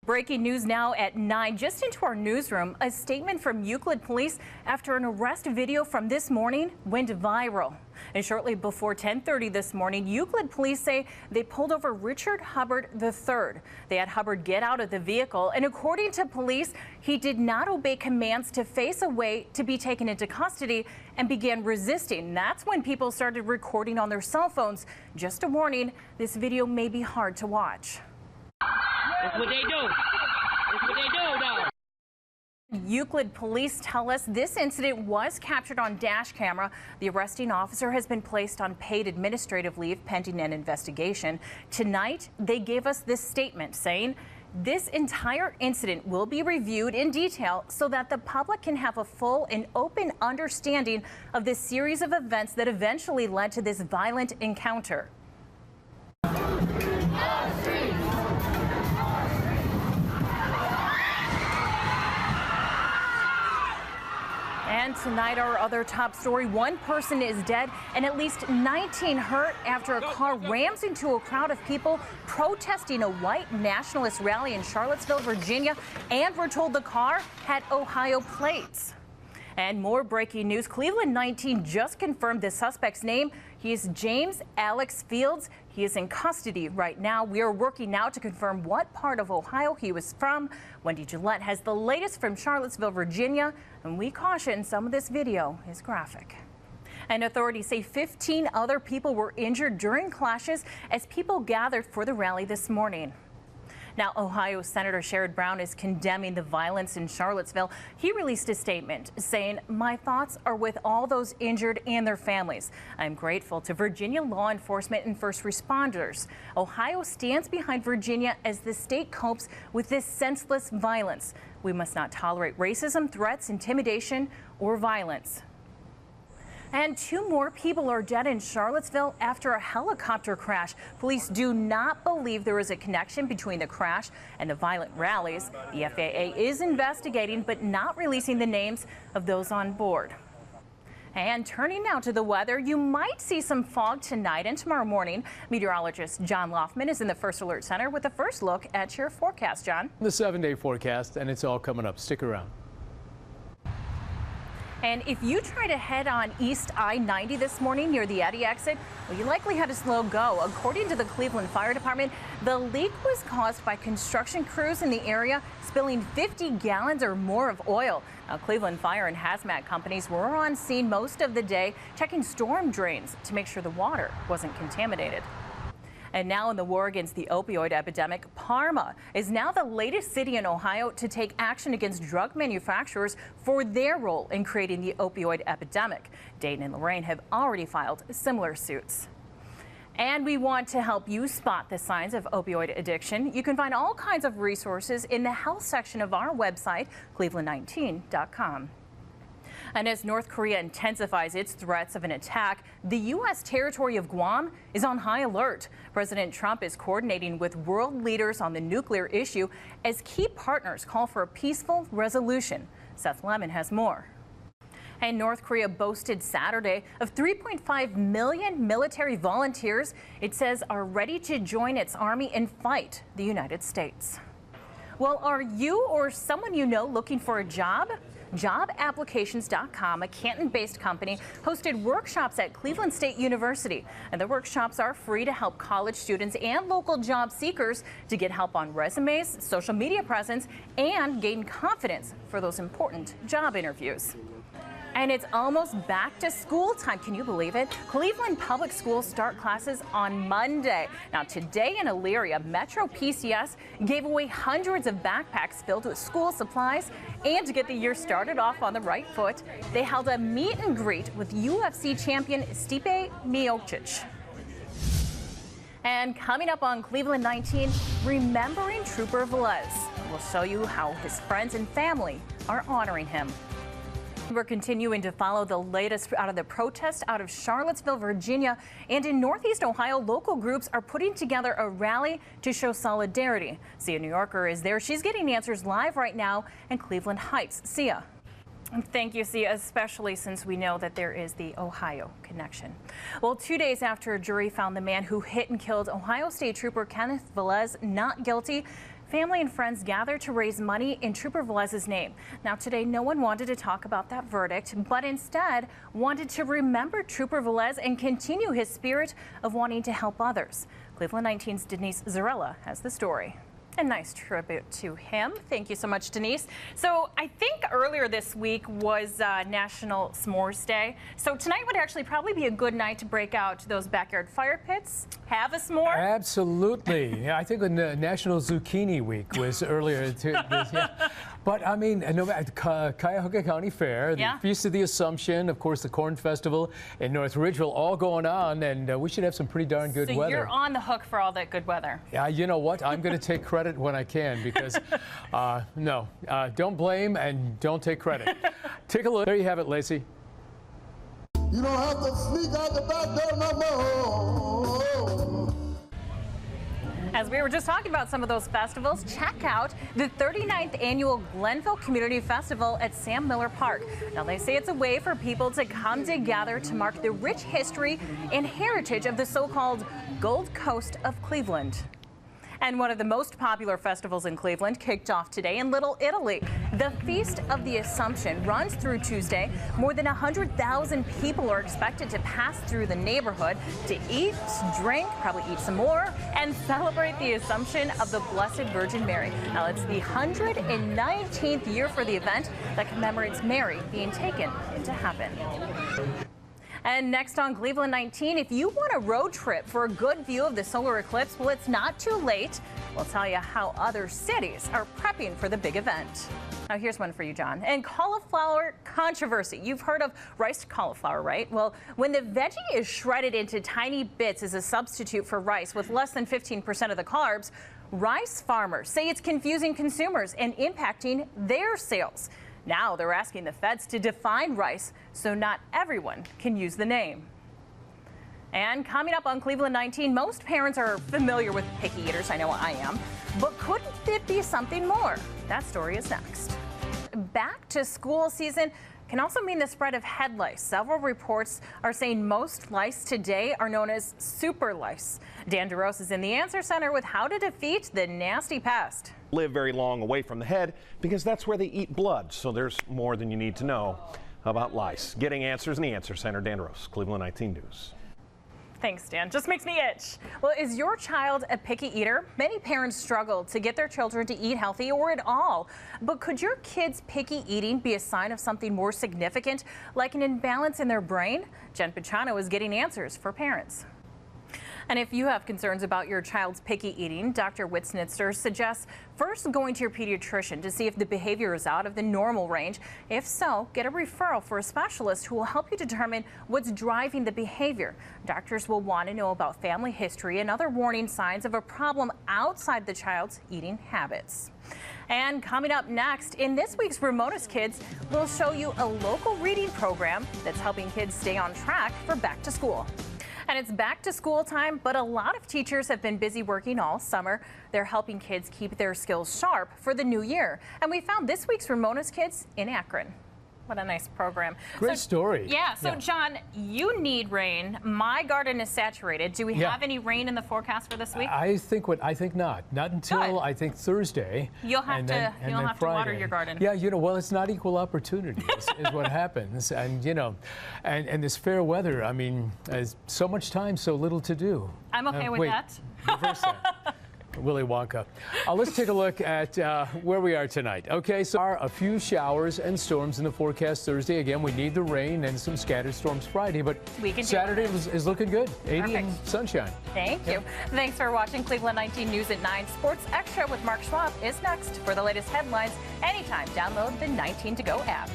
Breaking news now at 9, just into our newsroom, a statement from Euclid police after an arrest video from this morning went viral. And shortly before 10:30 this morning, Euclid police say they pulled over Richard Hubbard III. They had Hubbard get out of the vehicle, and according to police, he did not obey commands to face away to be taken into custody and began resisting. That's when people started recording on their cell phones. Just a warning, this video may be hard to watch. That's what they do. That's what they do, though. Euclid police tell us this incident was captured on dash camera. The arresting officer has been placed on paid administrative leave pending an investigation. Tonight, they gave us this statement saying this entire incident will be reviewed in detail so that the public can have a full and open understanding of this series of events that eventually led to this violent encounter. And tonight, our other top story, one person is dead and at least 19 hurt after a car rams into a crowd of people protesting a white nationalist rally in Charlottesville, Virginia. And we're told the car had Ohio plates. And more breaking news. Cleveland 19 just confirmed the suspect's name. He is James Alex Fields. He is in custody right now. We are working now to confirm what part of Ohio he was from. Wendy Gillette has the latest from Charlottesville, Virginia. And we caution some of this video is graphic. And authorities say 15 other people were injured during clashes as people gathered for the rally this morning. Now, Ohio Senator Sherrod Brown is condemning the violence in Charlottesville. He released a statement saying, "My thoughts are with all those injured and their families. I'm grateful to Virginia law enforcement and first responders. Ohio stands behind Virginia as the state copes with this senseless violence. We must not tolerate racism, threats, intimidation, or violence." And 2 more people are dead in Charlottesville after a helicopter crash. Police do not believe there is a connection between the crash and the violent rallies. The FAA is investigating but not releasing the names of those on board. And turning now to the weather, you might see some fog tonight and tomorrow morning. Meteorologist John Loftman is in the First Alert Center with a first look at your forecast. John? The 7-day forecast, and it's all coming up. Stick around. And if you try to head on East I-90 this morning near the Eddy exit, well, you likely had a slow go. According to the Cleveland Fire Department, the leak was caused by construction crews in the area spilling 50 gallons or more of oil. Now, Cleveland Fire and hazmat companies were on scene most of the day, checking storm drains to make sure the water wasn't contaminated. And now in the war against the opioid epidemic, Parma is now the latest city in Ohio to take action against drug manufacturers for their role in creating the opioid epidemic. Dayton and Lorain have already filed similar suits. And we want to help you spot the signs of opioid addiction. You can find all kinds of resources in the health section of our website, cleveland19.com. And as North Korea intensifies its threats of an attack, the U.S. territory of Guam is on high alert. President Trump is coordinating with world leaders on the nuclear issue as key partners call for a peaceful resolution. Seth Lemon has more. And North Korea boasted Saturday of 3.5 million military volunteers it says are ready to join its army and fight the United States. Well, are you or someone you know looking for a job? JobApplications.com, a Canton-based company, hosted workshops at Cleveland State University. And the workshops are free to help college students and local job seekers to get help on resumes, social media presence, and gain confidence for those important job interviews. And it's almost back to school time. Can you believe it? Cleveland Public Schools start classes on Monday. Now, today in Elyria, Metro PCS gave away hundreds of backpacks filled with school supplies. And to get the year started off on the right foot, they held a meet and greet with UFC champion Stipe Miocic. And coming up on Cleveland 19, remembering Trooper Velez. We'll show you how his friends and family are honoring him. We're continuing to follow the latest out of the protest out of Charlottesville, Virginia. And in Northeast Ohio, local groups are putting together a rally to show solidarity. Sia New Yorker is there. She's getting answers live right now in Cleveland Heights. Sia. Thank you, Sia, especially since we know that there is the Ohio connection. Well, 2 days after a jury found the man who hit and killed Ohio State Trooper Kenneth Velez not guilty, Family and friends gathered to raise money in Trooper Velez's name. Now today, no one wanted to talk about that verdict, but instead wanted to remember Trooper Velez and continue his spirit of wanting to help others. Cleveland 19's Denise Zarella has the story. A nice tribute to him. Thank you so much, Denise. So I think earlier this week was National S'mores Day. So tonight would actually probably be a good night to break out those backyard fire pits, have a s'more. Absolutely. Yeah, I think National Zucchini Week was earlier too. Yeah. But I mean, Cuyahoga County Fair, the Feast of the Assumption, of course, the Corn Festival in North Ridgeville, all going on, and we should have some pretty darn good weather. So you're on the hook for all that good weather. Yeah, you know what? I'm going to take credit when I can because, no, don't blame and don't take credit. Take a look. There you have it, Lacey. You don't have to sneak out the back door no more. As we were just talking about some of those festivals, check out the 39th annual Glenville Community Festival at Sam Miller Park. Now they say it's a way for people to come together to mark the rich history and heritage of the so-called Gold Coast of Cleveland. And one of the most popular festivals in Cleveland kicked off today in Little Italy. The Feast of the Assumption runs through Tuesday. More than 100,000 people are expected to pass through the neighborhood to eat, drink, probably eat some more, and celebrate the Assumption of the Blessed Virgin Mary. Now, it's the 119th year for the event that commemorates Mary being taken into heaven. And next on Cleveland 19, if you want a road trip for a good view of the solar eclipse, well, it's not too late. We'll tell you how other cities are prepping for the big event. Now, here's one for you, John. And cauliflower controversy. You've heard of riced cauliflower, right? Well, when the veggie is shredded into tiny bits as a substitute for rice with less than 15% of the carbs, rice farmers say it's confusing consumers and impacting their sales. Now they're asking the feds to define rice so not everyone can use the name. And coming up on Cleveland 19, most parents are familiar with picky eaters. I know I am. But couldn't it be something more? That story is next. Back to school season can also mean the spread of head lice. Several reports are saying most lice today are known as super lice. Dan DeRose is in the Answer Center with how to defeat the nasty pest. Live very long away from the head because that's where they eat blood. So there's more than you need to know about lice. Getting answers in the Answer Center. Dan DeRose, Cleveland 19 News. Thanks, Dan. Just makes me itch. Well, is your child a picky eater? Many parents struggle to get their children to eat healthy or at all. But could your kids' picky eating be a sign of something more significant, like an imbalance in their brain? Jen Pachano is getting answers for parents. And if you have concerns about your child's picky eating, Dr. Witznitzer suggests first going to your pediatrician to see if the behavior is out of the normal range. If so, get a referral for a specialist who will help you determine what's driving the behavior. Doctors will want to know about family history and other warning signs of a problem outside the child's eating habits. And coming up next, in this week's Ramona's Kids, we'll show you a local reading program that's helping kids stay on track for back to school. And it's back to school time, but a lot of teachers have been busy working all summer. They're helping kids keep their skills sharp for the new year. And we found this week's Ramona's Kids in Akron. What a nice program. Great story. Yeah, so John, you need rain. My garden is saturated. Do we have any rain in the forecast for this week? I think not. Not until I think Thursday. You'll have to water your garden. Yeah, you know, well, it's not equal opportunity is what happens. And you know, and this fair weather, I mean, so much time, so little to do. I'm okay with that. Reverse that. Willy Wonka. Let's take a look at where we are tonight. Okay, so there are a few showers and storms in the forecast Thursday. Again, we need the rain and some scattered storms Friday, but Saturday is looking good. 80 and sunshine. Thank you. Thanks for watching Cleveland 19 News at 9. Sports Extra with Mark Schwab is next. For the latest headlines, anytime, download the 19 To Go app.